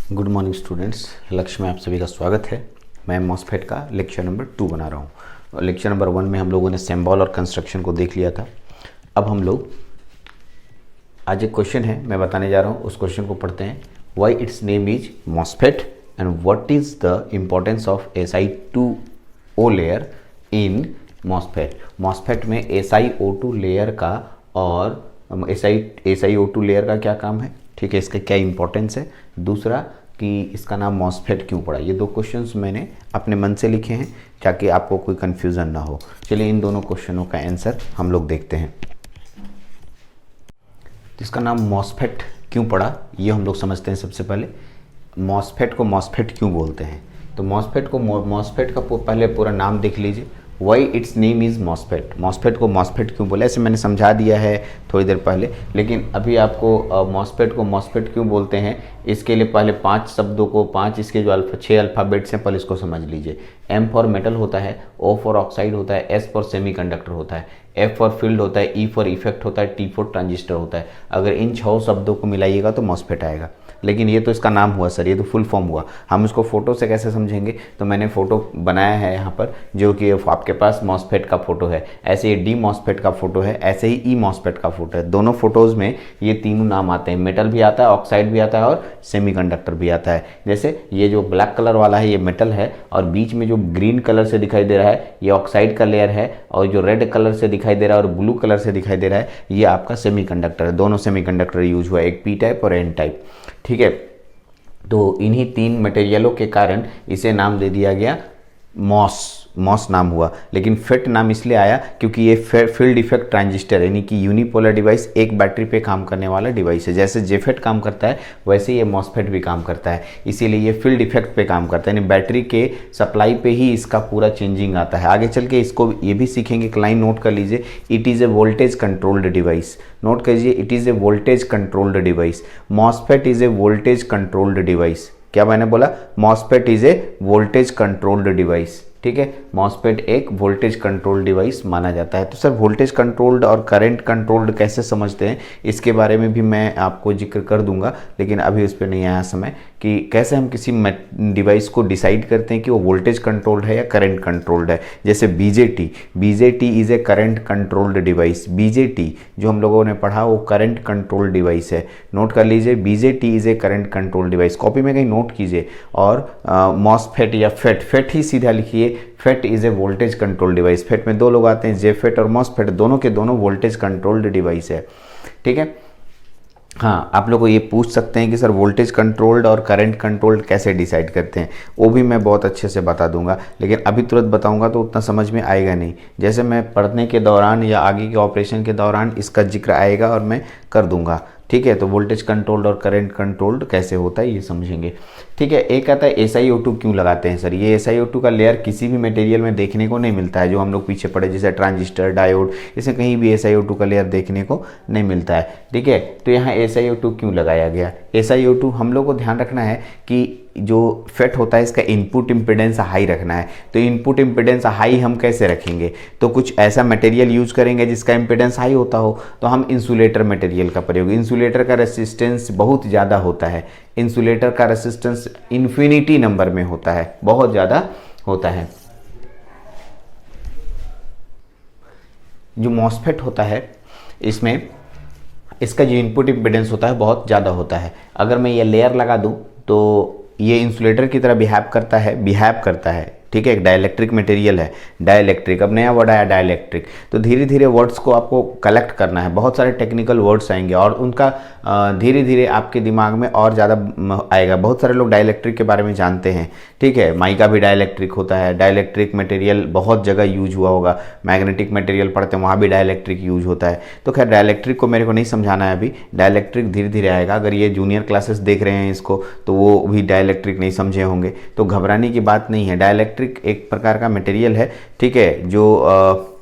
Good morning students, लक्ष्य में आप सभी का स्वागत है। मैं मॉसफेट का लेक्चर नंबर 2 बना रहा हूँ। लेक्चर नंबर 1 में हम लोगों ने सिंबल और कंस्ट्रक्शन को देख लिया था। अब हम लोग आज एक क्वेश्चन है मैं बताने जा रहा हूँ, उस क्वेश्चन को पढ़ते हैं। Why it's name is MOSFET and what is the importance of SiO2 layer in MOSFET. MOSFET में SiO2 लेयर का और SiO2 लेयर का क्या काम है, ठीक है, इसका क्या इंपॉर्टेंस है। दूसरा कि इसका नाम मॉसफेट क्यों पड़ा। ये दो क्वेश्चंस मैंने अपने मन से लिखे हैं ताकि आपको कोई कंफ्यूजन ना हो। चलिए इन दोनों क्वेश्चनों का आंसर हम लोग देखते हैं। इसका नाम मॉसफेट क्यों पड़ा ये हम लोग समझते हैं। सबसे पहले मॉसफेट को मॉसफेट क्यों बोलते हैं, तो मॉसफेट का पहले पूरा नाम देख लीजिए। Why it's name is MOSFET. MOSFET को मॉसफेट क्यों बोले, ऐसे मैंने समझा दिया है थोड़ी देर पहले, लेकिन अभी आपको मॉसफेट को मॉसफेट क्यों बोलते हैं इसके लिए पहले 5 शब्दों को, 5 इसके जो 6 अल्फ़ाबेट्स हैं, पहले इसको समझ लीजिए। M फॉर मेटल होता है, O फॉर ऑक्साइड होता है, S फॉर सेमीकंडक्टर होता है, F फॉर फील्ड होता है, E फॉर इफेक्ट होता है, T फॉर ट्रांजिस्टर होता है। अगर इन 6 शब्दों को मिलाइएगा तो मॉसफेट आएगा। लेकिन ये तो इसका नाम हुआ सर, ये तो फुल फॉर्म हुआ। हम इसको फोटो से कैसे समझेंगे, तो मैंने फ़ोटो बनाया है यहाँ पर, जो कि आपके पास मॉसफेट का फोटो है, ऐसे ही डी मॉसफेट का फोटो है, ऐसे ही ई मॉसफेट का फोटो है। दोनों फोटोज़ में ये तीनों नाम आते हैं, मेटल भी आता है, ऑक्साइड भी आता है और सेमीकंडक्टर भी आता है। जैसे ये जो ब्लैक कलर वाला है ये मेटल है, और बीच में जो ग्रीन कलर से दिखाई दे रहा है ये ऑक्साइड का लेयर है, और जो रेड कलर से दिखाई दे रहा है और ब्लू कलर से दिखाई दे रहा है ये आपका सेमीकंडक्टर है। दोनों सेमीकंडक्टर यूज हुआ, एक पी टाइप और एन टाइप, ठीक है। तो इन्हीं 3 मटेरियलों के कारण इसे नाम दे दिया गया मॉस नाम हुआ। लेकिन फेट नाम इसलिए आया क्योंकि ये फील्ड इफेक्ट ट्रांजिस्टर यानी कि यूनिपोलर डिवाइस, एक बैटरी पे काम करने वाला डिवाइस है। जैसे जेफेट काम करता है वैसे ये मॉसफेट भी काम करता है, इसीलिए ये फील्ड इफेक्ट पे काम करता है, यानी बैटरी के सप्लाई पे ही इसका पूरा चेंजिंग आता है। आगे चल के इसको ये भी सीखेंगे, एक लाइन नोट कर लीजिए, it is a voltage controlled device. Note कीजिए, it is a voltage controlled device. MOSFET is a voltage controlled device. क्या मैंने बोला, MOSFET is a voltage controlled device, ठीक है। मॉसफेट एक वोल्टेज कंट्रोल डिवाइस माना जाता है। तो सर वोल्टेज कंट्रोल्ड और करंट कंट्रोल्ड कैसे समझते हैं इसके बारे में भी मैं आपको जिक्र कर दूंगा, लेकिन अभी उस पर नहीं आया समय कि कैसे हम किसी डिवाइस को डिसाइड करते हैं कि वो वोल्टेज कंट्रोल्ड है या करंट कंट्रोल्ड है। जैसे BJT is a current controlled device. BJT जो हम लोगों ने पढ़ा वो करंट कंट्रोल डिवाइस है। नोट कर लीजिए, BJT is a current control device, copy में कहीं नोट कीजिए। और मॉसफेट या फेट ही सीधा लिखिए, FET is a voltage control device. FET में 2 लोग आते हैं, जेफेट और मॉसफेट, दोनों के दोनों वोल्टेज कंट्रोल्ड डिवाइस है, ठीक है। हाँ, आप लोग को ये पूछ सकते हैं कि सर वोल्टेज कंट्रोल्ड और करंट कंट्रोल्ड कैसे डिसाइड करते हैं, वो भी मैं बहुत अच्छे से बता दूंगा, लेकिन अभी तुरंत बताऊंगा तो उतना समझ में आएगा नहीं। जैसे मैं पढ़ने के दौरान या आगे के ऑपरेशन के दौरान इसका जिक्र आएगा और मैं कर दूंगा, ठीक है। तो वोल्टेज कंट्रोल्ड और करंट कंट्रोल्ड कैसे होता है ये समझेंगे, ठीक है। एक आता है SiO2 क्यों लगाते हैं सर। ये SiO2 का लेयर किसी भी मटेरियल में देखने को नहीं मिलता है, जो हम लोग पीछे पढ़े जैसे ट्रांजिस्टर, डायोड, इसमें कहीं भी SiO2 का लेयर देखने को नहीं मिलता है, ठीक है। तो यहाँ SiO2 क्यों लगाया गया। SiO2 हम लोग को ध्यान रखना है कि जो फेट होता है इसका इनपुट इम्पीडेंस हाई रखना है। तो इनपुट इम्पीडेंस हाई हम कैसे रखेंगे, तो कुछ ऐसा मटेरियल यूज करेंगे जिसका इम्पीडेंस हाई होता हो। तो हम इंसुलेटर मटेरियल का प्रयोग, इंसुलेटर का रेसिस्टेंस बहुत ज़्यादा होता है, इंसुलेटर का रेसिस्टेंस इन्फिनिटी नंबर में होता है, बहुत ज़्यादा होता है। जो मॉसफेट होता है इसमें इसका जो इनपुट इम्पीडेंस होता है बहुत ज़्यादा होता है। अगर मैं ये लेयर लगा दूं तो ये इंसुलेटर की तरह बिहेव करता है, ठीक है। एक डाइलेक्ट्रिक मटेरियल है, डाइलेक्ट्रिक, अब नया वर्ड आया डाइलेक्ट्रिक। तो धीरे धीरे वर्ड्स को आपको कलेक्ट करना है, बहुत सारे टेक्निकल वर्ड्स आएंगे और उनका धीरे धीरे आपके दिमाग में और ज़्यादा आएगा। बहुत सारे लोग डाइलेक्ट्रिक के बारे में जानते हैं, ठीक है। माइका भी डाइलेक्ट्रिक होता है, डाइलेक्ट्रिक मटेरियल बहुत जगह यूज हुआ होगा, मैग्नेटिक मटेरियल पढ़ते हैं वहाँ भी डाइलेक्ट्रिक यूज होता है। तो खैर डाइलेक्ट्रिक को मेरे को नहीं समझाना है अभी, डाइलेक्ट्रिक धीरे धीरे आएगा। अगर ये जूनियर क्लासेस देख रहे हैं इसको तो वो भी डाइलेक्ट्रिक नहीं समझे होंगे, तो घबराने की बात नहीं है। डाइलेक्ट्रिक एक प्रकार का मटेरियल है, ठीक है, जो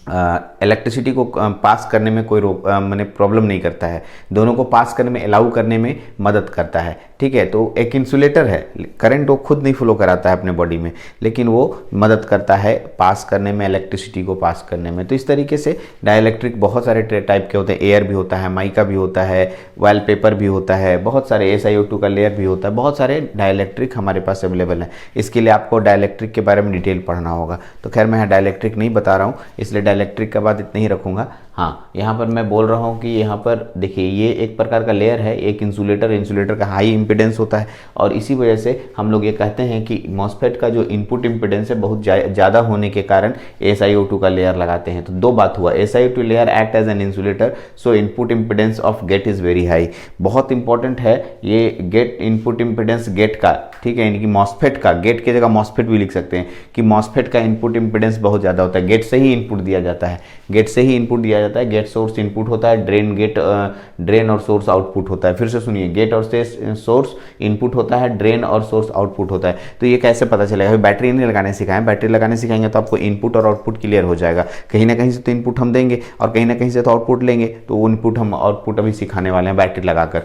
इलेक्ट्रिसिटी को पास करने में कोई मैंने प्रॉब्लम नहीं करता है, दोनों को पास करने में, अलाउ करने में मदद करता है। ठीक है, तो एक इंसुलेटर है, करंट वो खुद नहीं फ्लो कराता है अपने बॉडी में, लेकिन वो मदद करता है पास करने में, इलेक्ट्रिसिटी को पास करने में। तो इस तरीके से डाइलेक्ट्रिक बहुत सारे टाइप के होते हैं, एयर भी होता है, माइका भी होता है, वॉलपेपर भी होता है, बहुत सारे SiO2 का लेयर भी होता है, बहुत सारे डाइलेक्ट्रिक हमारे पास अवेलेबल है। इसके लिए आपको डाइलेक्ट्रिक के बारे में डिटेल पढ़ना होगा। तो खैर मैं यहाँ डाइलेक्ट्रिक नहीं बता रहा हूँ, इसलिए डाइलेक्ट्रिक का बात इतना ही रखूँगा। हाँ, यहाँ पर मैं बोल रहा हूँ कि यहाँ पर देखिए ये एक प्रकार का लेयर है, एक इंसुलेटर का हाई इम्पिडेंस होता है, और इसी वजह से हम लोग ये कहते हैं कि मॉसफेट का जो इनपुट इम्पिडेंस है बहुत ज़्यादा होने के कारण SiO2 का लेयर लगाते हैं। तो दो बात हुआ, SiO2 layer act as an insulator, so input impedance of gate is very high. बहुत इंपॉर्टेंट है ये गेट, इनपुट इम्पिडेंस गेट का, ठीक है, यानी कि मॉसफेट का, गेट की जगह मॉसफेट भी लिख सकते हैं कि मॉसफेट का इनपुट इम्पिडेंस बहुत ज़्यादा होता है। गेट से ही इनपुट दिया जाता है, गेट से ही इनपुट दिया जाता है, गेट सोर्स इनपुट होता है, ड्रेन और सोर्स आउटपुट होता है। फिर से सुनिए, गेट और सोर्स इनपुट होता है, ड्रेन और सोर्स आउटपुट होता है। तो ये कैसे पता चलेगा? बैटरी नहीं लगाने सिखाएं, बैटरी लगाने सिखाएंगे तो आपको इनपुट और आउटपुट क्लियर हो जाएगा। कहीं ना कहीं से तो इनपुट हम देंगे और कहीं ना कहीं से तो आउटपुट लेंगे, तो वो इनपुट हम आउटपुट अभी सिखाने वाले हैं बैटरी लगाकर।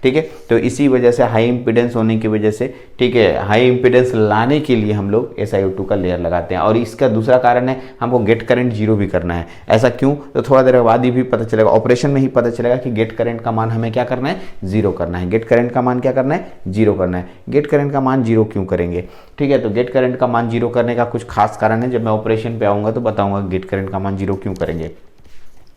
ठीक है, तो इसी वजह से हाई इंपीडेंस होने की वजह से, ठीक है, हाई इंपीडेंस लाने के लिए हम लोग SiO2 का लेयर लगाते हैं। और इसका दूसरा कारण है हमको गेट करंट जीरो भी करना है। ऐसा क्यों? तो थोड़ा देर बाद ही भी पता चलेगा, ऑपरेशन में ही पता चलेगा कि गेट करंट का मान हमें क्या करना है, जीरो करना है। गेट करंट का मान क्या करना है, जीरो करना है। गेट करंट का मान जीरो क्यों करेंगे? ठीक है, तो गेट करंट का मान जीरो करने का कुछ खास कारण है, जब मैं ऑपरेशन पे आऊँगा तो बताऊँगा गेट करंट का मान जीरो क्यों करेंगे,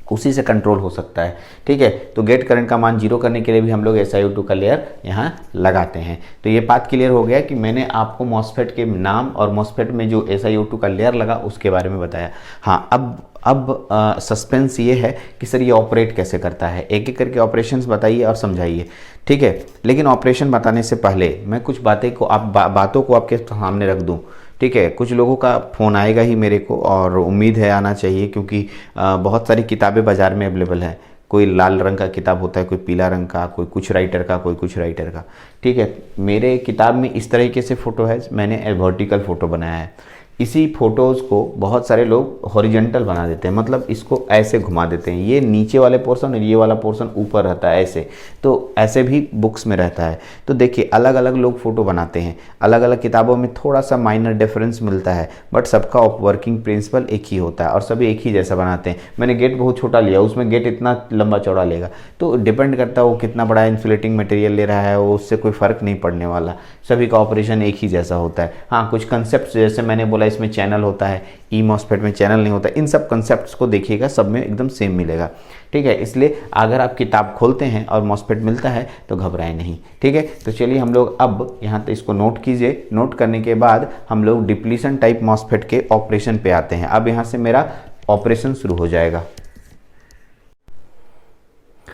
उसी से कंट्रोल हो सकता है। ठीक है, तो गेट करंट का मान जीरो करने के लिए भी हम लोग SiO2 का लेयर यहाँ लगाते हैं। तो ये बात क्लियर हो गया कि मैंने आपको मॉसफेट के नाम और मॉसफेट में जो SiO2 का लेयर लगा उसके बारे में बताया। हाँ, अब सस्पेंस ये है कि सर ये ऑपरेट कैसे करता है, एक एक करके ऑपरेशंस बताइए और समझाइए। ठीक है, लेकिन ऑपरेशन बताने से पहले मैं कुछ बातों को आपके सामने रख दूँ। ठीक है, कुछ लोगों का फ़ोन आएगा ही मेरे को, और उम्मीद है आना चाहिए, क्योंकि बहुत सारी किताबें बाज़ार में अवेलेबल हैं। कोई लाल रंग का किताब होता है, कोई पीला रंग का, कोई कुछ राइटर का, कोई कुछ राइटर का। ठीक है, मेरे किताब में इस तरीके से फ़ोटो है, मैंने वर्टिकल फ़ोटो बनाया है। इसी फोटोज़ को बहुत सारे लोग हॉरिजॉन्टल बना देते हैं, मतलब इसको ऐसे घुमा देते हैं, ये नीचे वाले पोर्शन और ये वाला पोर्शन ऊपर रहता है ऐसे, तो ऐसे भी बुक्स में रहता है। तो देखिए, अलग अलग लोग फ़ोटो बनाते हैं, अलग अलग किताबों में थोड़ा सा माइनर डिफरेंस मिलता है, बट सबका वर्किंग प्रिंसिपल एक ही होता है और सभी एक ही जैसा बनाते हैं। मैंने गेट बहुत छोटा लिया, उसमें गेट इतना लंबा चौड़ा लेगा, तो डिपेंड करता है वो कितना बड़ा इंसुलेटिंग मटेरियल ले रहा है, वो उससे कोई फ़र्क नहीं पड़ने वाला, सभी का ऑपरेशन एक ही जैसा होता है। हाँ, कुछ कंसेप्ट जैसे मैंने बोला इसमें चैनल होता है, मॉसफेट में चैनल नहीं होता, इन सब कंसेप्ट्स को देखिएगा, सब में एकदम सेम मिलेगा। ठीक है, इसलिए अगर आप किताब खोलते हैं और मॉसफेट मिलता है तो घबराएं नहीं। ठीक है, तो चलिए हम लोग अब यहाँ तो इसको नोट कीजिए। नोट करने के बाद हम लोग डिप्लीशन टाइप मॉसफेट के ऑपरेशन पे आते हैं। अब यहाँ से मेरा ऑपरेशन शुरू हो जाएगा।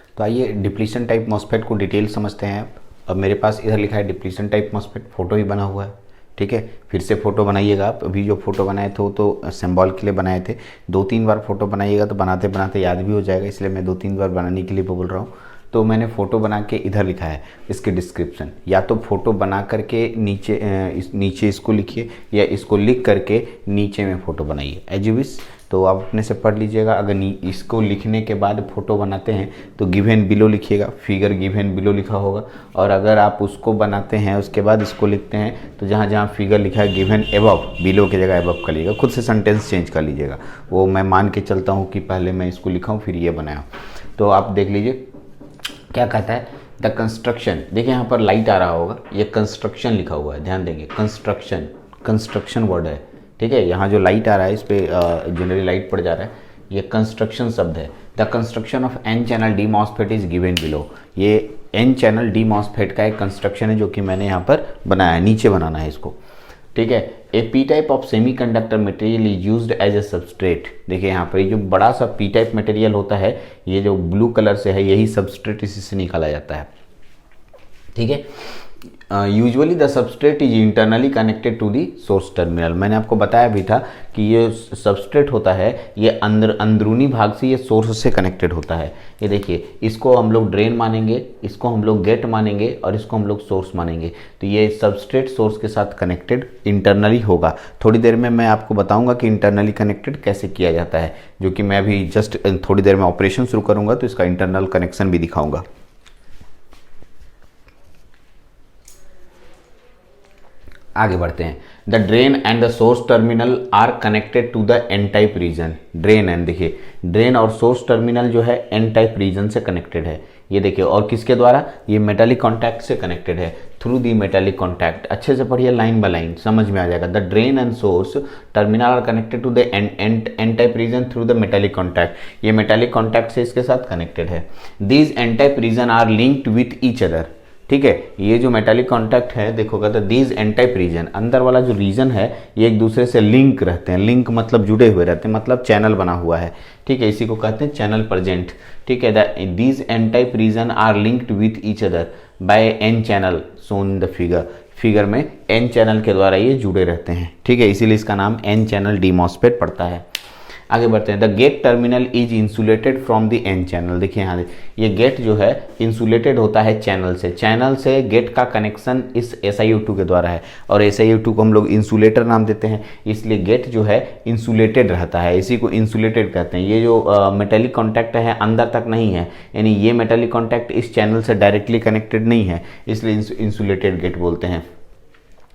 तो आइए डिप्लीशन टाइप मॉसफेट को डिटेल समझते हैं। अब मेरे पास इधर लिखा है डिप्लीशन टाइप मॉसफेट, फोटो ही बना हुआ है। ठीक है, फिर से फ़ोटो बनाइएगा आप। अभी जो फ़ोटो बनाए थे वो तो सिंबल के लिए बनाए थे, 2-3 बार फ़ोटो बनाइएगा तो बनाते बनाते याद भी हो जाएगा, इसलिए मैं 2-3 बार बनाने के लिए बोल रहा हूँ। तो मैंने फ़ोटो बना के इधर लिखा है इसके डिस्क्रिप्शन, या तो फ़ोटो बना करके नीचे इसको लिखिए, या इसको लिख करके नीचे में फ़ोटो बनाइए, एज यू विश। तो आप अपने से पढ़ लीजिएगा। अगर इसको लिखने के बाद फ़ोटो बनाते हैं तो गिवन बिलो लिखिएगा, फिगर गिवन बिलो लिखा होगा। और अगर आप उसको बनाते हैं उसके बाद इसको लिखते हैं तो जहाँ जहाँ फिगर लिखा है गिवन एबव, बिलो की जगह एबव कर लीजिएगा। खुद से सेंटेंस चेंज कर लीजिएगा, वो मैं मान के चलता हूँ कि पहले मैं इसको लिखा हूँ फिर ये बनाया। तो आप देख लीजिए क्या कहता है, द कंस्ट्रक्शन। देखिए यहाँ पर लाइट आ रहा होगा, ये कंस्ट्रक्शन लिखा हुआ है, ध्यान देंगे, कंस्ट्रक्शन वर्ड है। ठीक है, यहाँ जो लाइट आ रहा है इस पर जनरली लाइट पड़ जा रहा है, ये कंस्ट्रक्शन शब्द है। The construction of N channel D MOSFET is given below. ये एन चैनल डी मॉसफेट का एक कंस्ट्रक्शन है जो कि मैंने यहाँ पर बनाया है, नीचे बनाना है इसको। ठीक है, a P type of semiconductor material is used as a substrate. देखिए यहाँ पर ये जो बड़ा सा पी टाइप मटेरियल होता है, ये जो ब्लू कलर से है, यही सबस्ट्रेट इसी से निकाला जाता है। ठीक है। Usually the substrate is internally connected to the source terminal. मैंने आपको बताया भी था कि ये सबस्ट्रेट होता है ये अंदरूनी भाग से ये सोर्स से कनेक्टेड होता है। ये देखिए, इसको हम लोग ड्रेन मानेंगे, इसको हम लोग गेट मानेंगे और इसको हम लोग सोर्स मानेंगे। तो ये सबस्ट्रेट सोर्स के साथ कनेक्टेड इंटरनली होगा। थोड़ी देर में मैं आपको बताऊंगा कि इंटरनली कनेक्टेड कैसे किया जाता है, जो कि मैं अभी जस्ट थोड़ी देर में ऑपरेशन शुरू करूँगा तो इसका इंटरनल कनेक्शन भी दिखाऊँगा। आगे बढ़ते हैं। The drain and the source terminal are connected to the N type region. Drain and, देखिए ड्रेन और सोर्स टर्मिनल जो है एन टाइप रीजन से कनेक्टेड है। ये देखिए, और किसके द्वारा, ये मेटालिक कॉन्टैक्ट से कनेक्टेड है, थ्रू दी मेटालिक कॉन्टैक्ट। अच्छे से पढ़िए, लाइन बाय लाइन समझ में आ जाएगा। The drain and source terminal are connected to the N type region through the metallic contact. ये मेटालिक कॉन्टैक्ट से इसके साथ कनेक्टेड है। These N type region are linked with each other. ठीक है, ये जो मेटालिक कॉन्टैक्ट है देखोगा तो दीज एन टाइप रीजन, अंदर वाला जो रीजन है ये एक दूसरे से लिंक रहते हैं। लिंक मतलब जुड़े हुए रहते हैं, मतलब चैनल बना हुआ है। ठीक है, इसी को कहते हैं चैनल प्रेजेंट। ठीक है, these N type region are linked with each other by N channel zone in the figure. Figure में एन चैनल के द्वारा ये जुड़े रहते हैं। ठीक है, इसीलिए इसका नाम एन चैनल डी मॉसफेट पड़ता है। आगे बढ़ते हैं। The gate terminal is insulated from the N channel. देखिए यहाँ ये गेट जो है इंसुलेटेड होता है चैनल से। चैनल से गेट का कनेक्शन इस SiO2 के द्वारा है, और SiO2 को हम लोग इंसुलेटर नाम देते हैं, इसलिए गेट जो है इंसुलेटेड रहता है, इसी को इंसुलेटेड कहते हैं। ये जो मेटालिक कॉन्टैक्ट है अंदर तक नहीं है, यानी ये मेटालिक कॉन्टैक्ट इस चैनल से डायरेक्टली कनेक्टेड नहीं है, इसलिए इंसुलेटेड गेट बोलते हैं।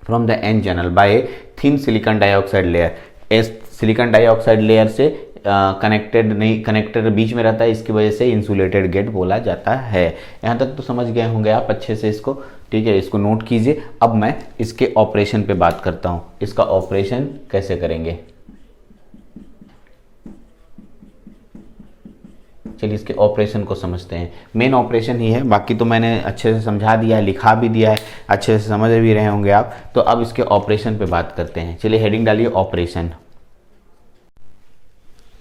From the N channel by thin silicon dioxide layer. Silicon dioxide layer से कनेक्टेड बीच में रहता है, इसकी वजह से इंसुलेटेड गेट बोला जाता है। यहाँ तक तो समझ गए होंगे आप अच्छे से इसको। ठीक है, इसको नोट कीजिए। अब मैं इसके ऑपरेशन पे बात करता हूँ, इसका ऑपरेशन कैसे करेंगे। चलिए इसके ऑपरेशन को समझते हैं। मेन ऑपरेशन ही है, बाकी तो मैंने अच्छे से समझा दिया है, लिखा भी दिया है, अच्छे से समझ भी रहे होंगे आप। तो अब इसके ऑपरेशन पे बात करते हैं। चलिए हेडिंग डालिए ऑपरेशन।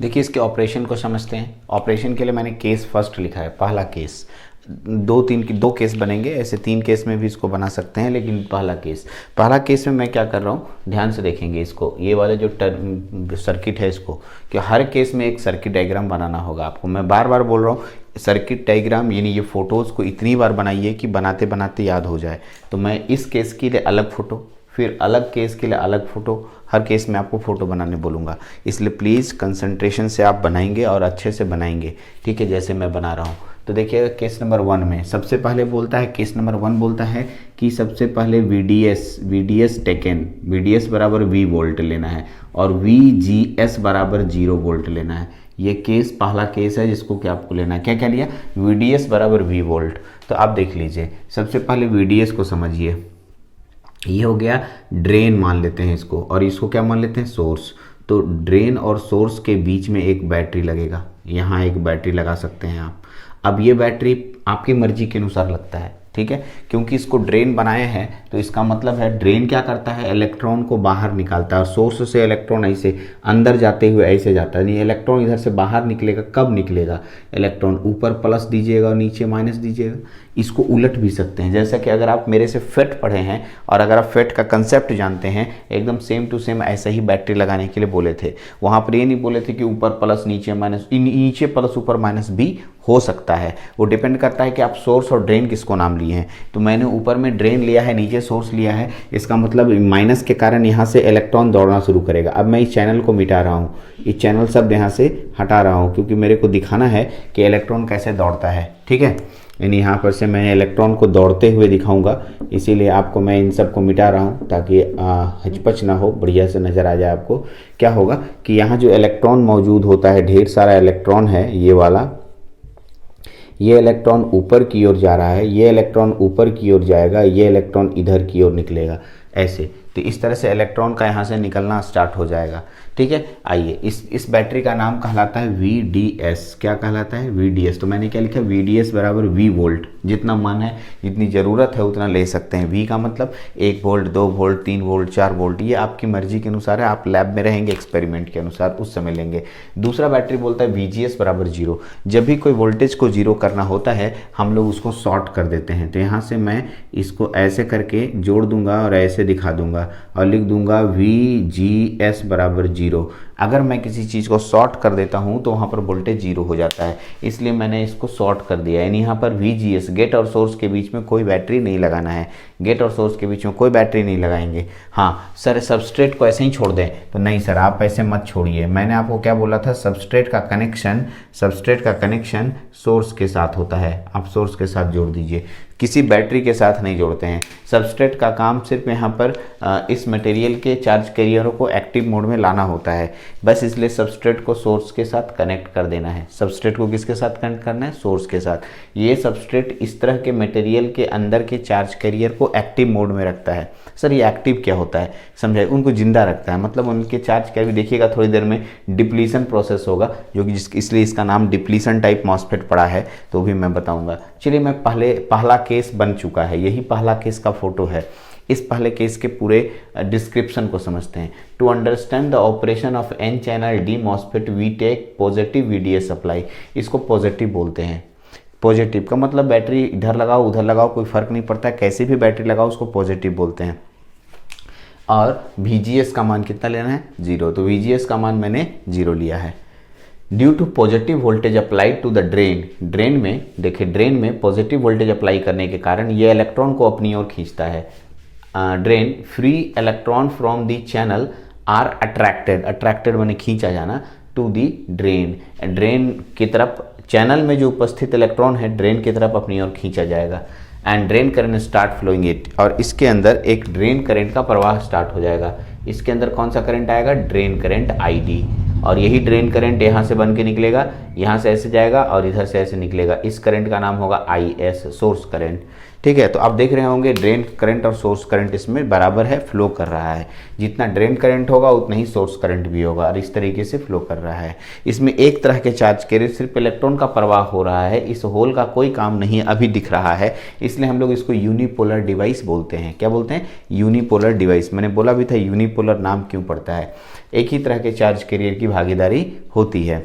देखिए इसके ऑपरेशन को समझते हैं। ऑपरेशन के लिए मैंने केस फर्स्ट लिखा है, पहला केस। दो केस बनेंगे, ऐसे 3 केस में भी इसको बना सकते हैं, लेकिन पहला केस में मैं क्या कर रहा हूँ, ध्यान से देखेंगे इसको। ये वाला जो सर्किट है इसको, कि हर केस में एक सर्किट डायग्राम बनाना होगा आपको। मैं बार बार बोल रहा हूँ, सर्किट डायग्राम यानी ये फ़ोटोज़ को इतनी बार बनाइए कि बनाते बनाते याद हो जाए। तो मैं इस केस के लिए अलग फ़ोटो, फिर अलग केस के लिए अलग फ़ोटो, हर केस में आपको फ़ोटो बनाने बोलूँगा, इसलिए प्लीज़ कंसंट्रेशन से आप बनाएंगे और अच्छे से बनाएंगे। ठीक है, जैसे मैं बना रहा हूँ। तो देखिए केस नंबर 1 में सबसे पहले बोलता है, केस नंबर 1 बोलता है कि सबसे पहले VDS टेकन, VDS बराबर V वोल्ट लेना है और VGS बराबर 0 वोल्ट लेना है। ये केस पहला केस है जिसको क्या आपको लेना है। क्या क्या लिया, VDS बराबर V वोल्ट। तो आप देख लीजिए, सबसे पहले VDS को समझिए। ये हो गया ड्रेन मान लेते हैं इसको, और इसको क्या मान लेते हैं, सोर्स। तो ड्रेन और सोर्स के बीच में एक बैटरी लगेगा, यहाँ एक बैटरी लगा सकते हैं आप। अब ये बैटरी आपकी मर्जी के अनुसार लगता है, ठीक है, क्योंकि इसको ड्रेन बनाए हैं तो इसका मतलब है ड्रेन क्या करता है, इलेक्ट्रॉन को बाहर निकालता है। और सोर्स से इलेक्ट्रॉन ऐसे अंदर जाते हुए ऐसे जाता है, नहीं इलेक्ट्रॉन इधर से बाहर निकलेगा। कब निकलेगा, इलेक्ट्रॉन ऊपर प्लस दीजिएगा और नीचे माइनस दीजिएगा। इसको उलट भी सकते हैं, जैसा कि अगर आप मेरे से फेट पढ़े हैं और अगर आप फेट का कंसेप्ट जानते हैं, एकदम सेम टू सेम ऐसा ही बैटरी लगाने के लिए बोले थे। वहाँ पर ये नहीं बोले थे कि ऊपर प्लस नीचे माइनस, नीचे प्लस ऊपर माइनस भी हो सकता है। वो डिपेंड करता है कि आप सोर्स और ड्रेन किसको नाम लिए हैं। तो मैंने ऊपर में ड्रेन लिया है, नीचे सोर्स लिया है, इसका मतलब माइनस के कारण यहाँ से इलेक्ट्रॉन दौड़ना शुरू करेगा। अब मैं इस चैनल को मिटा रहा हूँ, इस चैनल शब्द यहाँ से हटा रहा हूँ, क्योंकि मेरे को दिखाना है कि इलेक्ट्रॉन कैसे दौड़ता है। ठीक है, यानी यहाँ पर से मैं इलेक्ट्रॉन को दौड़ते हुए दिखाऊंगा, इसीलिए आपको मैं इन सब को मिटा रहा हूँ ताकि हचपच ना हो, बढ़िया से नज़र आ जाए आपको। क्या होगा कि यहाँ जो इलेक्ट्रॉन मौजूद होता है, ढेर सारा इलेक्ट्रॉन है, ये वाला, ये इलेक्ट्रॉन ऊपर की ओर जा रहा है, ये इलेक्ट्रॉन ऊपर की ओर जाएगा, ये इलेक्ट्रॉन इधर की ओर निकलेगा ऐसे। तो इस तरह से इलेक्ट्रॉन का यहाँ से निकलना स्टार्ट हो जाएगा। ठीक है, आइए इस बैटरी का नाम कहलाता है VDS। क्या कहलाता है? VDS। तो मैंने क्या लिखा? VDS बराबर V वोल्ट। जितना मन है, जितनी ज़रूरत है उतना ले सकते हैं। V का मतलब 1 वोल्ट, 2 वोल्ट, 3 वोल्ट, 4 वोल्ट, ये आपकी मर्जी के अनुसार है। आप लैब में रहेंगे, एक्सपेरिमेंट के अनुसार उस समय लेंगे। दूसरा बैटरी बोलता है VGS बराबर 0। जब भी कोई वोल्टेज को 0 करना होता है हम लोग उसको शॉर्ट कर देते हैं। तो यहाँ से मैं इसको ऐसे करके जोड़ दूंगा और ऐसे दिखा दूंगा और लिख दूंगा VGS बराबर 0। अगर मैं किसी चीज़ को शॉर्ट कर देता हूँ तो वहाँ पर वोल्टेज 0 हो जाता है, इसलिए मैंने इसको शॉर्ट कर दिया। यानी यहाँ पर VGS, गेट और सोर्स के बीच में कोई बैटरी नहीं लगाना है। गेट और सोर्स के बीच में कोई बैटरी नहीं लगाएंगे। हाँ सर, सबस्ट्रेट को ऐसे ही छोड़ दें, तो नहीं सर, आप ऐसे मत छोड़िए। मैंने आपको क्या बोला था? सबस्ट्रेट का कनेक्शन सोर्स के साथ होता है। आप सोर्स के साथ जोड़ दीजिए, किसी बैटरी के साथ नहीं जोड़ते हैं। सबस्ट्रेट का काम सिर्फ यहाँ पर इस मटेरियल के चार्ज कैरियरों को एक्टिव मोड में लाना होता है, बस इसलिए सबस्ट्रेट को सोर्स के साथ कनेक्ट कर देना है। सबस्ट्रेट को किसके साथ कनेक्ट करना है? सोर्स के साथ। ये सबस्ट्रेट इस तरह के मटेरियल के अंदर के चार्ज कैरियर को एक्टिव मोड में रखता है। सर ये एक्टिव क्या होता है? समझाइए। उनको जिंदा रखता है, मतलब उनके चार्ज कैरियर, देखिएगा थोड़ी देर में डिप्लीशन प्रोसेस होगा, जो कि इसलिए इसका नाम डिप्लीशन टाइप मॉसफेट पड़ा है, तो भी मैं बताऊंगा। चलिए, मैं पहला केस बन चुका है, यही पहला केस का फोटो है। इस पहले केस के पूरे डिस्क्रिप्शन को समझते हैं। To understand the operation of N channel D MOSFET we take positive VDS supply. इसको पॉजिटिव बोलते हैं। पॉजिटिव का मतलब बैटरी इधर लगाओ उधर लगाओ कोई फर्क नहीं पड़ता, कैसे भी बैटरी लगाओ उसको पॉजिटिव बोलते हैं। और VGS का मान कितना लेना है? 0। तो VGS का मान मैंने 0 लिया है। Due to positive voltage applied to the drain में, देखिए ड्रेन में पॉजिटिव वोल्टेज अप्लाई करने के कारण ये इलेक्ट्रॉन को अपनी ओर खींचता है। Drain free electron from the channel are attracted माने खींचा जाना, टू दी ड्रेन की तरफ, चैनल में जो उपस्थित इलेक्ट्रॉन है ड्रेन की तरफ अपनी ओर खींचा जाएगा। And drain current start flowing it, और इसके अंदर एक ड्रेन करंट का प्रवाह स्टार्ट हो जाएगा। इसके अंदर कौन सा करंट आएगा? Drain current ID। और यही ड्रेन करंट यहाँ से बन के निकलेगा, यहाँ से ऐसे जाएगा और इधर से ऐसे निकलेगा। इस करंट का नाम होगा IS, सोर्स करंट। ठीक है, तो आप देख रहे होंगे ड्रेन करंट और सोर्स करंट इसमें बराबर है, फ्लो कर रहा है। जितना ड्रेन करंट होगा उतना ही सोर्स करंट भी होगा, और इस तरीके से फ्लो कर रहा है। इसमें एक तरह के चार्ज कैरियर, सिर्फ इलेक्ट्रॉन का प्रवाह हो रहा है, इस होल का कोई काम नहीं अभी दिख रहा है, इसलिए हम लोग इसको यूनिपोलर डिवाइस बोलते हैं। क्या बोलते हैं? Unipolar device. मैंने बोला भी था यूनिपोलर नाम क्यों पड़ता है, एक ही तरह के चार्ज कैरियर की भागीदारी होती है।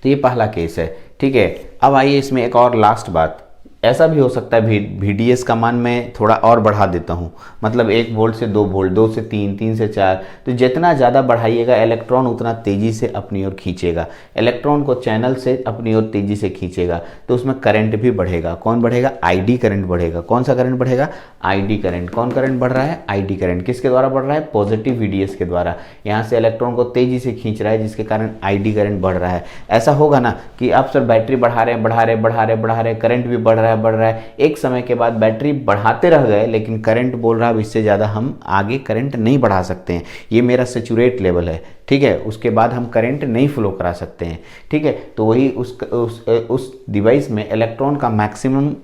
तो ये पहला केस है। ठीक है, अब आइए इसमें एक और लास्ट बात। ऐसा भी हो सकता है VDS का मान मैं थोड़ा और बढ़ा देता हूँ, मतलब 1 वोल्ट से 2 वोल्ट, 2 से 3, 3 से 4। तो जितना ज़्यादा बढ़ाइएगा इलेक्ट्रॉन उतना तेज़ी से अपनी ओर खींचेगा, इलेक्ट्रॉन को चैनल से अपनी ओर तेज़ी से खींचेगा, तो उसमें करंट भी बढ़ेगा। कौन बढ़ेगा? ID करंट बढ़ेगा। कौन सा करंट बढ़ेगा? ID current. कौन करंट बढ़ रहा है? ID current. किसके द्वारा बढ़ रहा है? पॉजिटिव VDS के द्वारा। यहाँ से इलेक्ट्रॉन को तेज़ी से खींच रहा है, जिसके कारण ID करंट बढ़ रहा है। ऐसा होगा ना कि आप सर बैटरी बढ़ा रहे, करंट भी बढ़ रहा है, एक समय के बाद बैटरी बढ़ाते रह गए लेकिन करंट बोल रहा है इससे ज़्यादा हम आगे करंट नहीं बढ़ा सकते हैं, ये मेरा सैचुरेट लेवल है। ठीक है, उसके बाद हम करंट नहीं फ्लो करा सकते हैं। ठीक है, तो वही उस डिवाइस में इलेक्ट्रॉन का मैक्सिमम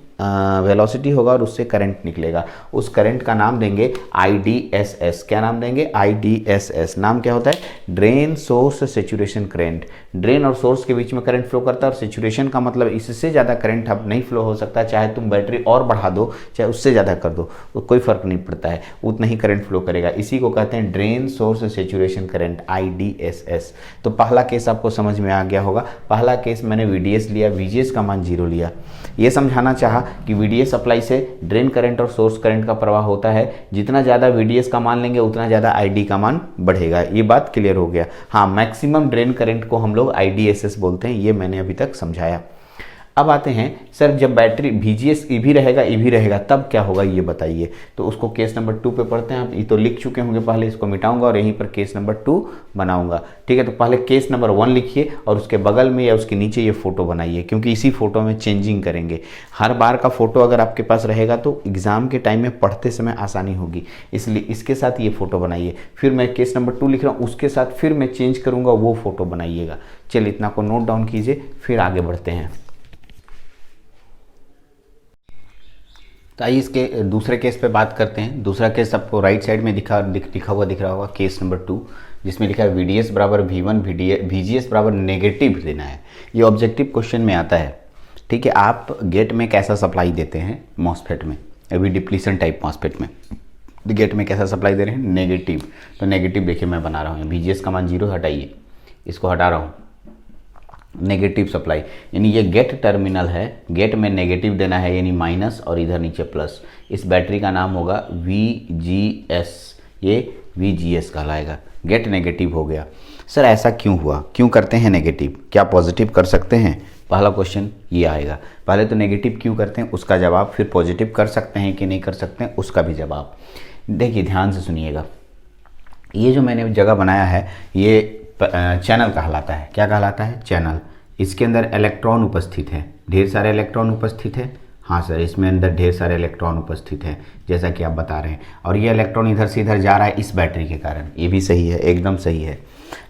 वेलोसिटी होगा और उससे करंट निकलेगा। उस करंट का नाम देंगे IDSS। क्या नाम देंगे? IDSS। नाम क्या होता है? Drain source saturation current. Drain और सोर्स के बीच में करंट फ्लो करता है, और सैचुरेशन का मतलब इससे ज़्यादा करंट अब नहीं फ्लो हो सकता, चाहे तुम बैटरी और बढ़ा दो चाहे उससे ज़्यादा कर दो, तो कोई फर्क नहीं पड़ता है, उतना ही करंट फ्लो करेगा। इसी को कहते हैं drain source saturation current, IDSS। तो पहला केस आपको समझ में आ गया होगा। पहला केस मैंने VDS लिया, VGS का मान 0 लिया। ये समझाना चाहा कि VDS सप्लाई से ड्रेन करंट और सोर्स करंट का प्रवाह होता है, जितना ज़्यादा VDS का मान लेंगे उतना ज़्यादा ID का मान बढ़ेगा। ये बात क्लियर हो गया। हाँ, मैक्सिमम ड्रेन करंट को हम लोग IDSS बोलते हैं, ये मैंने अभी तक समझाया। अब आते हैं सर, जब बैटरी VGS EV रहेगा तब क्या होगा ये बताइए। तो उसको केस नंबर 2 पे पढ़ते हैं। आप ये तो लिख चुके होंगे, पहले इसको मिटाऊंगा और यहीं पर केस नंबर 2 बनाऊंगा। ठीक है, तो पहले केस नंबर 1 लिखिए और उसके बगल में या उसके नीचे ये फोटो बनाइए, क्योंकि इसी फोटो में चेंजिंग करेंगे। हर बार का फोटो अगर आपके पास रहेगा तो एग्जाम के टाइम में पढ़ते समय आसानी होगी, इसलिए इसके साथ ये फोटो बनाइए। फिर मैं केस नंबर 2 लिख रहा हूँ, उसके साथ फिर मैं चेंज करूँगा, वो फोटो बनाइएगा। चलिए इतना को नोट डाउन कीजिए, फिर आगे बढ़ते हैं। तो आइए इसके दूसरे केस पे बात करते हैं। दूसरा केस आपको राइट साइड में लिखा हुआ दिख रहा होगा, केस नंबर 2, जिसमें लिखा है VDS बराबर V1 VGS बराबर नेगेटिव देना है। ये ऑब्जेक्टिव क्वेश्चन में आता है। ठीक है, आप गेट में कैसा सप्लाई देते हैं मॉसफेट में, अभी डिप्लीशन टाइप मॉसफेट में गेट में कैसा सप्लाई दे रहे हैं, नेगेटिव। तो नेगेटिव देखिए मैं बना रहा हूँ, VGS का मान 0 हटाइए, इसको हटा रहा हूँ, नेगेटिव सप्लाई, यानी ये गेट टर्मिनल है, गेट में नेगेटिव देना है यानी माइनस और इधर नीचे प्लस। इस बैटरी का नाम होगा VGS, ये VGS कहलाएगा, गेट नेगेटिव हो गया। सर ऐसा क्यों हुआ, क्यों करते हैं नेगेटिव, क्या पॉजिटिव कर सकते हैं? पहला क्वेश्चन ये आएगा। पहले तो नेगेटिव क्यों करते हैं उसका जवाब, फिर पॉजिटिव कर सकते हैं कि नहीं कर सकते हैं उसका भी जवाब। देखिए ध्यान से सुनिएगा, ये जो मैंने जगह बनाया है ये चैनल कहलाता है। क्या कहलाता है? चैनल। इसके अंदर इलेक्ट्रॉन उपस्थित है, ढेर सारे इलेक्ट्रॉन उपस्थित है। हाँ सर, इसमें अंदर ढेर सारे इलेक्ट्रॉन उपस्थित है जैसा कि आप बता रहे हैं, और ये इलेक्ट्रॉन इधर से इधर जा रहा है इस बैटरी के कारण। ये भी सही है, एकदम सही है।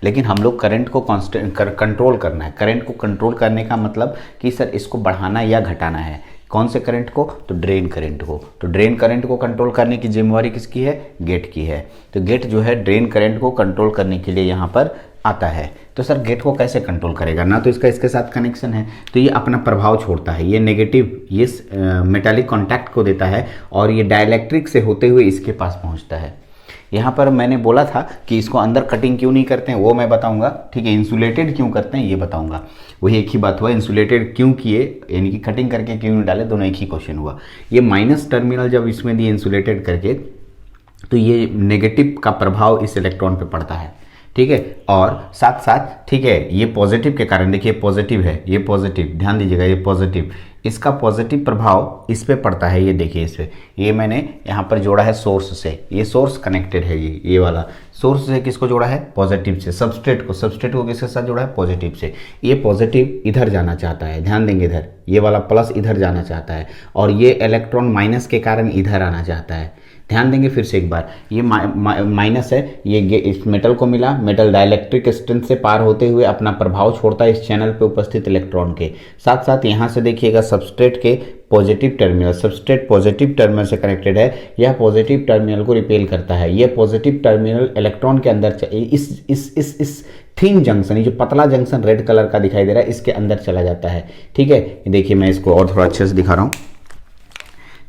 लेकिन हम लोग करंट को कंट्रोल करना है। करंट को कंट्रोल करने का मतलब कि सर इसको बढ़ाना या घटाना है। कौन से करंट को? तो ड्रेन करंट को। तो ड्रेन करंट को कंट्रोल करने की जिम्मेवारी किसकी है? गेट की है। तो गेट जो है ड्रेन करंट को कंट्रोल करने के लिए यहाँ पर आता है। तो सर गेट को कैसे कंट्रोल करेगा? ना तो इसका इसके साथ कनेक्शन है, तो ये अपना प्रभाव छोड़ता है। ये नेगेटिव ये मेटालिक कॉन्टैक्ट को देता है और ये डाइलेक्ट्रिक से होते हुए इसके पास पहुँचता है। यहाँ पर मैंने बोला था कि इसको अंदर कटिंग क्यों नहीं करते हैं वो मैं बताऊंगा। ठीक है, इंसुलेटेड क्यों करते हैं ये बताऊंगा। वही एक ही बात हुआ, इंसुलेटेड क्यों किए यानी कि कटिंग करके क्यों नहीं डाले, दोनों एक ही क्वेश्चन हुआ। ये माइनस टर्मिनल जब इसमें दिए इंसुलेटेड करके, तो ये नेगेटिव का प्रभाव इस इलेक्ट्रॉन पे पड़ता है। ठीक है, और साथ साथ ठीक है ये पॉजिटिव के कारण, देखिए पॉजिटिव है, ये पॉजिटिव, ध्यान दीजिएगा ये पॉजिटिव, इसका पॉजिटिव प्रभाव इस पे पड़ता है। ये देखिए इस पे, ये मैंने यहाँ पर जोड़ा है सोर्स से, ये सोर्स कनेक्टेड है, ये वाला सोर्स से किसको जोड़ा है? पॉजिटिव से। सबस्ट्रेट को किसके साथ जोड़ा है? पॉजिटिव से। ये पॉजिटिव इधर जाना चाहता है, ध्यान देंगे इधर, ये वाला प्लस इधर जाना चाहता है, और ये इलेक्ट्रॉन माइनस के कारण इधर आना चाहता है। ध्यान देंगे फिर से एक बार, ये माइनस है, ये इस मेटल को मिला, मेटल डाइलेक्ट्रिक स्ट्रेंथ से पार होते हुए अपना प्रभाव छोड़ता है इस चैनल पे उपस्थित इलेक्ट्रॉन के। साथ साथ यहाँ से देखिएगा सबस्ट्रेट के positive terminal, substrate positive terminal से कनेक्टेड है, यह पॉजिटिव टर्मिनल को रिपेल करता है। यह पॉजिटिव टर्मिनल इलेक्ट्रॉन के अंदर इस थिन जंक्शन, ये जो पतला जंक्शन रेड कलर का दिखाई दे रहा है, इसके अंदर चला जाता है। ठीक है, देखिए मैं इसको और थोड़ा अच्छे से दिखा रहा हूँ।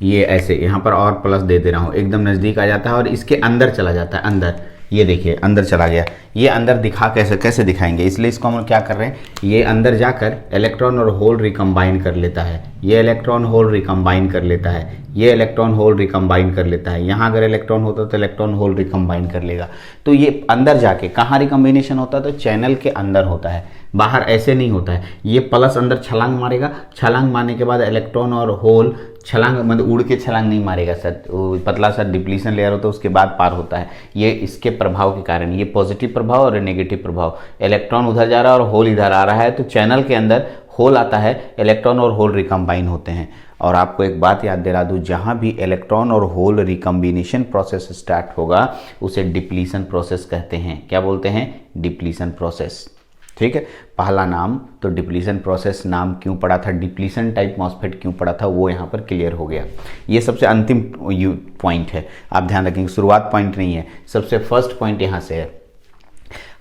ये ऐसे यहाँ पर और प्लस दे दे रहा हूँ, एकदम नज़दीक आ जाता है और इसके अंदर चला जाता है, अंदर। ये देखिए अंदर चला गया। ये अंदर दिखा कैसे दिखाएंगे, इसलिए इसको हम क्या कर रहे हैं, ये अंदर जाकर इलेक्ट्रॉन और होल रिकम्बाइन कर लेता है। ये इलेक्ट्रॉन होल रिकम्बाइन कर लेता है, ये इलेक्ट्रॉन होल रिकम्बाइन कर लेता है। यहाँ अगर इलेक्ट्रॉन होता तो इलेक्ट्रॉन होल रिकम्बाइन कर लेगा। तो ये अंदर जाके कहाँ रिकम्बिनेशन होता है? तो चैनल के अंदर होता है, बाहर ऐसे नहीं होता है। ये प्लस अंदर छलांग मारेगा, छलांग मारने के बाद इलेक्ट्रॉन और होल छलांग मतलब उड़ के छलांग नहीं मारेगा सर, वो पतला सा डिप्लीशन लेयर होता है उसके बाद पार होता है। ये इसके प्रभाव के कारण, ये पॉजिटिव प्रभाव और नेगेटिव प्रभाव, इलेक्ट्रॉन उधर जा रहा है और होल इधर आ रहा है, तो चैनल के अंदर होल आता है, इलेक्ट्रॉन और होल रिकम्बाइन होते हैं। और आपको एक बात याद दिला दूँ, जहाँ भी इलेक्ट्रॉन और होल रिकम्बिनेशन प्रोसेस स्टार्ट होगा उसे डिप्लीशन प्रोसेस कहते हैं। क्या बोलते हैं? Depletion process. ठीक है, पहला नाम तो डिप्लीशन प्रोसेस नाम क्यों पड़ा था, डिप्लीशन टाइप मॉसफेट क्यों पड़ा था, वो यहाँ पर क्लियर हो गया। ये सबसे अंतिम पॉइंट है, आप ध्यान रखेंगे, शुरुआत पॉइंट नहीं है, सबसे फर्स्ट पॉइंट यहाँ से है।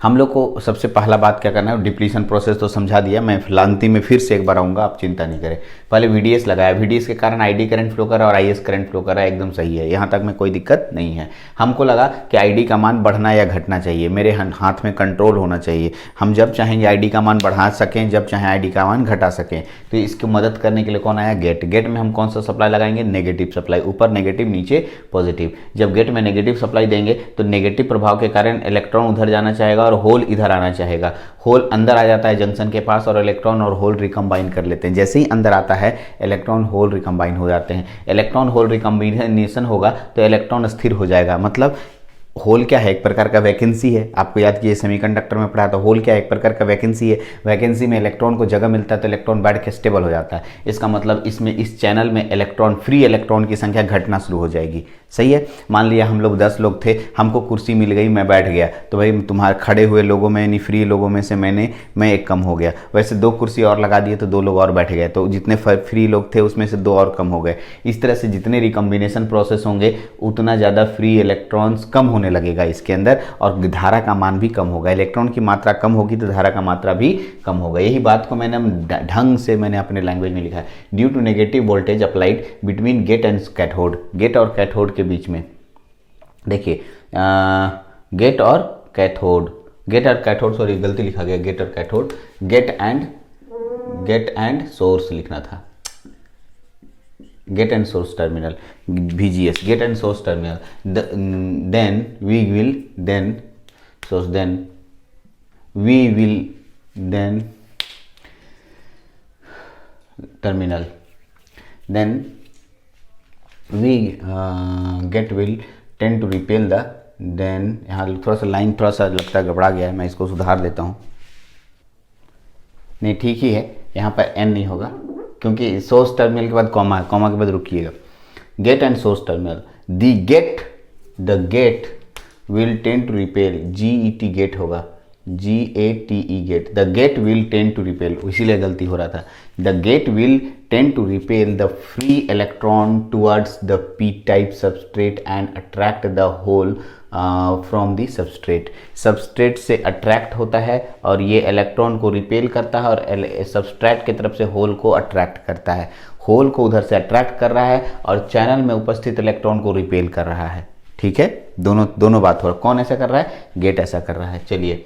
हम लोग को सबसे पहला बात क्या करना है, डिप्लीशन प्रोसेस तो समझा दिया, मैं अंतिम में फिर से एक बार आऊँगा, आप चिंता नहीं करें। पहले VDS लगाया, VDS के कारण ID करंट फ्लो कर रहा है और IS करंट फ्लो कर रहा है, एकदम सही है, यहाँ तक में कोई दिक्कत नहीं है। हमको लगा कि ID का मान बढ़ना या घटना चाहिए, मेरे हाथ में कंट्रोल होना चाहिए, हम जब चाहेंगे ID का मान बढ़ा सकें, जब चाहें ID का मान घटा सकें। तो इसकी मदद करने के लिए कौन आया? गेट। गेट में हम कौन सा सप्लाई लगाएंगे? नेगेटिव सप्लाई, ऊपर नेगेटिव नीचे पॉजिटिव। जब गेट में नेगेटिव सप्लाई देंगे तो नेगेटिव प्रभाव के कारण इलेक्ट्रॉन उधर जाना चाहेगा और होल इधर आना चाहेगा। होल अंदर आ जाता है जंक्शन के पास और इलेक्ट्रॉन और होल रिकम्बाइन कर लेते हैं। जैसे ही अंदर आता है इलेक्ट्रॉन होल रिकम्बाइन हो जाते हैं। इलेक्ट्रॉन होल रिकम्बिनेशन होगा तो इलेक्ट्रॉन स्थिर हो जाएगा, मतलब होल क्या है? एक प्रकार का वैकेंसी है। आपको याद कीजिए सेमीकंडक्टर में पढ़ा था, होल क्या है? एक प्रकार का वैकेंसी है। वैकेंसी में इलेक्ट्रॉन को जगह मिलता है तो इलेक्ट्रॉन बैठ के स्टेबल हो जाता है। इसका मतलब इसमें इस चैनल में इलेक्ट्रॉन, फ्री इलेक्ट्रॉन की संख्या घटना शुरू हो जाएगी। सही है। मान लिया हम लोग 10 लोग थे, हमको कुर्सी मिल गई, मैं बैठ गया, तो भाई तुम्हारे खड़े हुए लोगों में यानी फ्री लोगों में से मैं एक कम हो गया। वैसे 2 कुर्सी और लगा दिए तो 2 लोग और बैठ गए, तो जितने फ्री लोग थे उसमें से 2 और कम हो गए। इस तरह से जितने रिकम्बिनेशन प्रोसेस होंगे उतना ज़्यादा फ्री इलेक्ट्रॉन्स कम होने लगेगा इसके अंदर, और धारा का मान भी कम होगा। इलेक्ट्रॉन की मात्रा कम होगी तो धारा का मात्रा भी कम होगा। यही बात को ढंग से मैंने अपने लैंग्वेज में लिखा है। Due to negative voltage applied between gate and cathode, gate और कैथोड के बीच में, देखिए गेट और कैथोड, सॉरी गलती लिखा गया, गेट और कैथोड, गेट एंड सोर्स लिखना था, gate and source terminal, VGS, gate and source terminal, then we will terminal, then we get will tend to repel the, then यहाँ थोड़ा सा लाइन थोड़ा सा लगता है गड़बड़ा गया है, मैं इसको सुधार देता हूँ। नहीं ठीक ही है, यहाँ पर n नहीं होगा क्योंकि सोर्स टर्मिनल के बाद कॉमा है, कॉमा के बाद रुकिएगा। Gate and source terminal, the gate will tend to repel, GET gate होगा, GATE gate, the gate will tend to repel, इसीलिए गलती हो रहा था। The gate will tend to repel the free electron towards the p type substrate and attract the hole from the substrate से attract होता है और ये इलेक्ट्रॉन को रिपेल करता है और सबस्ट्रेट की तरफ से होल को अट्रैक्ट करता है। होल को उधर से अट्रैक्ट कर रहा है और चैनल में उपस्थित इलेक्ट्रॉन को रिपेल कर रहा है। ठीक है, दोनों बात हो रहा है। कौन ऐसा कर रहा है? गेट ऐसा कर रहा है। चलिए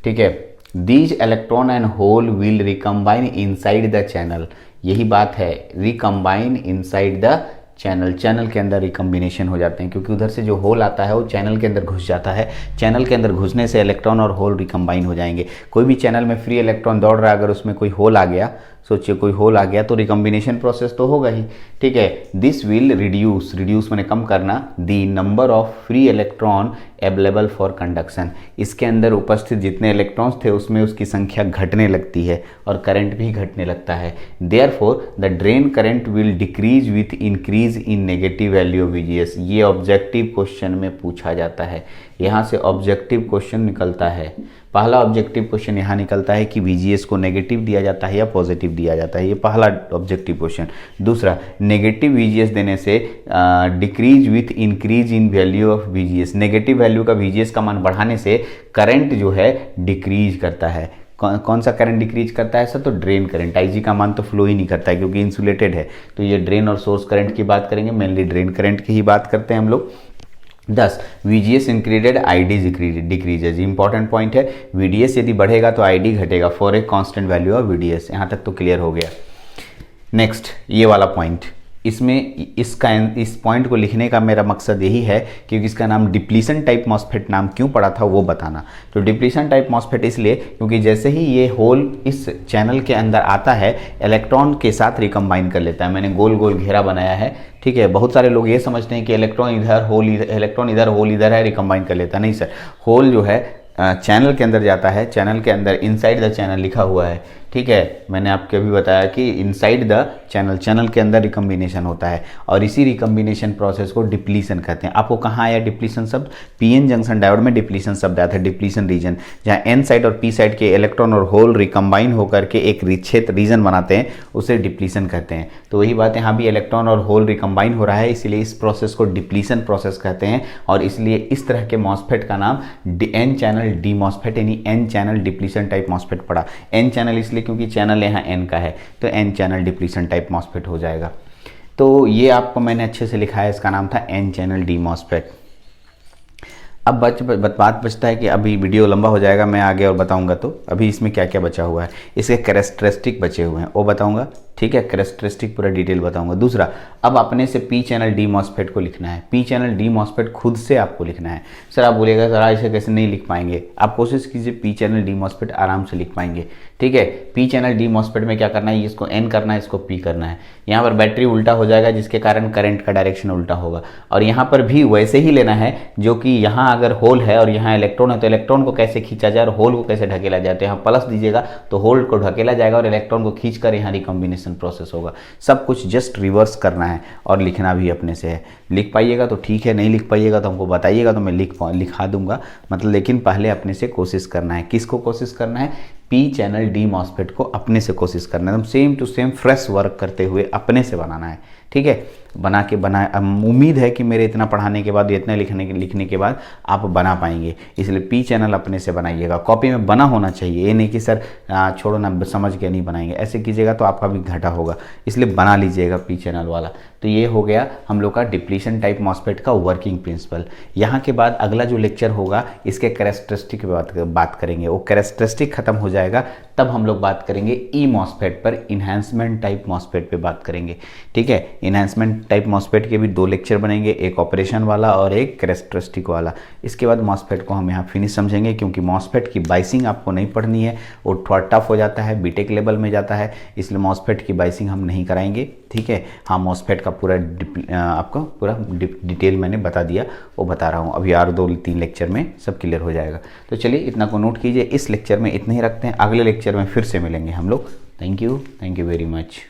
ठीक है, these electron and hole will recombine inside the channel, यही बात है, रिकम्बाइन इनसाइड द चैनल के अंदर रिकम्बिनेशन हो जाते हैं, क्योंकि उधर से जो होल आता है वो चैनल के अंदर घुस जाता है। चैनल के अंदर घुसने से इलेक्ट्रॉन और होल रिकम्बाइन हो जाएंगे। कोई भी चैनल में फ्री इलेक्ट्रॉन दौड़ रहा है, अगर उसमें कोई होल आ गया, सोचिए कोई होल आ गया तो रिकम्बिनेशन प्रोसेस तो होगा ही। ठीक है, दिस विल रिड्यूस मैंने कम करना, the number of free electron available for conduction, इसके अंदर उपस्थित जितने इलेक्ट्रॉन्स थे उसमें उसकी संख्या घटने लगती है और करंट भी घटने लगता है। Therefore the drain current will decrease with increase in negative value of VGS। ये ऑब्जेक्टिव क्वेश्चन में पूछा जाता है, यहाँ से ऑब्जेक्टिव क्वेश्चन निकलता है। पहला ऑब्जेक्टिव क्वेश्चन यहाँ निकलता है कि VGS को नेगेटिव दिया जाता है या पॉजिटिव दिया जाता है, ये पहला ऑब्जेक्टिव क्वेश्चन। दूसरा, नेगेटिव VGS देने से decrease with increase in value of VGS, negative value का VGS का मान बढ़ाने से करंट जो है डिक्रीज करता है। कौन सा करंट डिक्रीज करता है सर? तो ड्रेन करंट। IG का मान तो फ्लो ही नहीं करता है क्योंकि इंसुलेटेड है, तो ये ड्रेन और सोर्स करंट की बात करेंगे, मेनली ड्रेन करंट की ही बात करते हैं हम लोग। 10 VGS इंक्रीजेड ID decreases, important point है। VDS यदि बढ़ेगा तो ID घटेगा for a constant value of VDS। यहाँ तक तो क्लियर हो गया। नेक्स्ट ये वाला पॉइंट, इसमें इस पॉइंट को लिखने का मेरा मकसद यही है क्योंकि इसका नाम डिप्लीशन टाइप मॉस्फेट नाम क्यों पड़ा था वो बताना। तो डिप्लीशन टाइप मॉस्फेट इसलिए क्योंकि जैसे ही ये होल इस चैनल के अंदर आता है इलेक्ट्रॉन के साथ रिकम्बाइन कर लेता है। मैंने गोल गोल घेरा बनाया है, ठीक है। बहुत सारे लोग ये समझते हैं कि इलेक्ट्रॉन इधर होल इधर है, रिकम्बाइन कर लेता है। नहीं सर, होल जो है चैनल के अंदर जाता है, चैनल के अंदर इनसाइड द चैनल लिखा हुआ है, ठीक है। मैंने आपको अभी बताया कि इनसाइड द चैनल के अंदर रिकम्बिनेशन होता है और इसी रिकम्बिनेशन प्रोसेस को डिप्लीशन कहते हैं। आपको कहाँ आया डिप्लीशन शब्द? PN जंक्शन डायोड में डिप्लीशन शब्द आया था, डिप्लीशन रीजन, जहाँ N साइड और P साइड के इलेक्ट्रॉन और होल रिकम्बाइन होकर के एक क्षेत्र रीजन बनाते हैं, उसे डिप्लीशन कहते हैं। तो वही बात यहाँ भी इलेक्ट्रॉन और होल रिकम्बाइन हो रहा है, इसलिए इस प्रोसेस को डिप्लीशन प्रोसेस कहते हैं। और इसलिए इस तरह के मॉस्फेट का नाम N चैनल डी मॉस्फेट यानी N channel depletion type MOSFET पड़ा। N चैनल इसलिए क्योंकि चैनल यहाँ N का है, तो N channel depletion type MOSFET हो जाएगा। तो ये आपको मैंने अच्छे से लिखा है, इसका नाम था N चैनल डी मॉस्फेट। अब बात बचता है कि अभी वीडियो लंबा हो जाएगा, मैं आगे और बताऊंगा। तो अभी इसमें क्या क्या बचा हुआ है, इसके कैरेक्टरिस्टिक बचे हुए हैं वो बताऊंगा, ठीक है, कैरेक्टरिस्टिक पूरा डिटेल बताऊंगा। दूसरा, अब अपने से पी चैनल डी मॉसफेट को लिखना है। पी चैनल डी मॉसफेट खुद से आपको लिखना है। सर आप बोलिएगा सर ऐसे कैसे नहीं लिख पाएंगे, आप कोशिश कीजिए, पी चैनल डी मॉसफेट आराम से लिख पाएंगे। ठीक है, पी चैनल डी मॉसफेट में क्या करना है, इसको एन करना है, इसको पी करना है। यहाँ पर बैटरी उल्टा हो जाएगा जिसके कारण करंट का डायरेक्शन उल्टा होगा, और यहाँ पर भी वैसे ही लेना है जो कि यहाँ अगर होल है और यहाँ इलेक्ट्रॉन है तो इलेक्ट्रॉन को कैसे खींचा जाए और होल को कैसे ढकेला जाए। तो यहाँ प्लस दीजिएगा तो होल को ढकेला जाएगा और इलेक्ट्रॉन को खींचकर यहाँ रिकॉम्बिनेशन प्रोसेस होगा। सब कुछ जस्ट रिवर्स करना है और लिखना भी अपने से है। लिख पाइएगा तो ठीक है, नहीं लिख पाइएगा तो हमको बताइएगा तो मैं लिखा दूंगा, मतलब लेकिन पहले अपने से कोशिश करना है। किसको कोशिश करना है, पी चैनल डी मॉसफेट को अपने से कोशिश करना है, एकदम same to same fresh work करते हुए अपने से बनाना है। ठीक है, बना उम्मीद है कि मेरे इतना पढ़ाने के बाद, इतना लिखने के बाद आप बना पाएंगे। इसलिए पी चैनल अपने से बनाइएगा, कॉपी में बना होना चाहिए। ये नहीं कि सर छोड़ो ना समझ के नहीं बनाएंगे, ऐसे कीजिएगा तो आपका भी घाटा होगा, इसलिए बना लीजिएगा पी चैनल वाला। तो ये हो गया हम लोग का डिप्लीशन टाइप मॉसफेट का वर्किंग प्रिंसिपल। यहाँ के बाद अगला जो लेक्चर होगा इसके कैरेक्टरिस्टिक पे बात करेंगे। वो कैरेक्टरिस्टिक खत्म हो जाएगा तब हम लोग बात करेंगे ई मॉसफेट पर, इन्हांसमेंट टाइप मॉसफेट पे बात करेंगे। ठीक है, इन्हांसमेंट टाइप मॉसफेट के भी 2 लेक्चर बनेंगे, एक ऑपरेशन वाला और एक कैरेक्टरिस्टिक वाला। इसके बाद मॉसफेट को हम यहाँ फिनिश समझेंगे, क्योंकि मॉसफेट की बाइसिंग आपको नहीं पढ़नी है, वो थोड़ा टफ हो जाता है, बीटेक लेवल में जाता है, इसलिए मॉसफेट की बाइसिंग हम नहीं कराएंगे। ठीक है, हाँ मॉसफेट का पूरा आपको पूरा डिटेल मैंने बता दिया, वो बता रहा हूँ अभी, और 2-3 लेक्चर में सब क्लियर हो जाएगा। तो चलिए इतना को नोट कीजिए, इस लेक्चर में इतना ही रखते हैं, अगले लेक्चर में फिर से मिलेंगे हम लोग। Thank you very much.